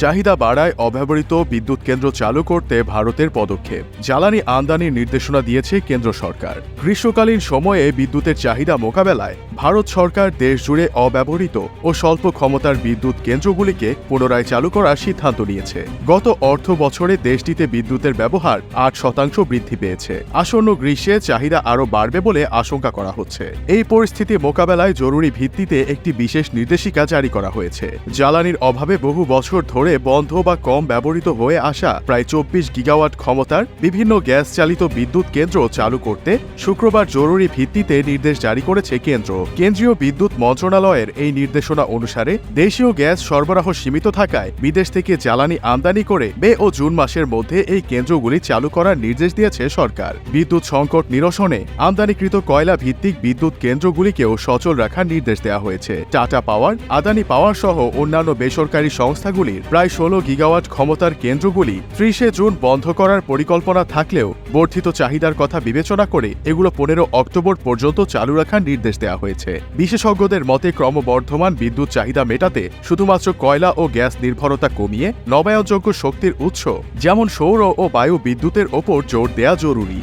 চাহিদা বাড়ায় অব্যবহৃত বিদ্যুৎ কেন্দ্র চালু করতে ভারতের পদক্ষেপ। জ্বালানি আমদানির নির্দেশনা দিয়েছে কেন্দ্র সরকার। গ্রীষ্মকালীন সময়ে বিদ্যুতের চাহিদা মোকাবেলায় ভারত সরকার দেশজুড়ে অব্যবহৃত ও স্বল্প ক্ষমতার বিদ্যুৎ কেন্দ্রগুলিকে পুনরায় চালু করার সিদ্ধান্ত নিয়েছে। গত অর্থ বছরে দেশটিতে বিদ্যুতের ব্যবহার 8% বৃদ্ধি পেয়েছে। আসন্ন গ্রীষ্মে চাহিদা আরও বাড়বে বলে আশঙ্কা করা হচ্ছে। এই পরিস্থিতি মোকাবেলায় জরুরি ভিত্তিতে একটি বিশেষ নির্দেশিকা জারি করা হয়েছে। জ্বালানির অভাবে বহু বছর ধরে বন্ধ বা কম ব্যবহৃত হয়ে আসা প্রায় 24 গিগাওয়াট ক্ষমতার বিভিন্ন গ্যাস চালিত বিদ্যুৎ কেন্দ্র চালু করতে শুক্রবার জরুরি ভিত্তিতে নির্দেশ জারি করেছে কেন্দ্র। কেন্দ্রীয় বিদ্যুৎ মন্ত্রণালয়ের এই নির্দেশনা অনুসারে দেশীয় গ্যাস সরবরাহ সীমিত থাকায় বিদেশ থেকে জ্বালানি আমদানি করে মে ও জুন মাসের মধ্যে এই কেন্দ্রগুলি চালু করার নির্দেশ দিয়েছে সরকার। বিদ্যুৎ সংকট নিরসনে আমদানিকৃত কয়লা ভিত্তিক বিদ্যুৎ কেন্দ্রগুলিকেও সচল রাখার নির্দেশ দেওয়া হয়েছে। টাটা পাওয়ার, আদানি পাওয়ার সহ অন্যান্য বেসরকারি সংস্থাগুলির প্রায় 16 গিগাওয়াট ক্ষমতার কেন্দ্রগুলি 30 জুন বন্ধ করার পরিকল্পনা থাকলেও বর্ধিত চাহিদার কথা বিবেচনা করে এগুলো 15 অক্টোবর পর্যন্ত চালু রাখার নির্দেশ দেওয়া হয়েছে। বিশেষজ্ঞদের মতে ক্রমবর্ধমান বিদ্যুৎ চাহিদা মেটাতে শুধুমাত্র কয়লা ও গ্যাস নির্ভরতা কমিয়ে নবায়নযোগ্য শক্তির উৎস যেমন সৌর ও বায়ু বিদ্যুতের ওপর জোর দেওয়া জরুরি।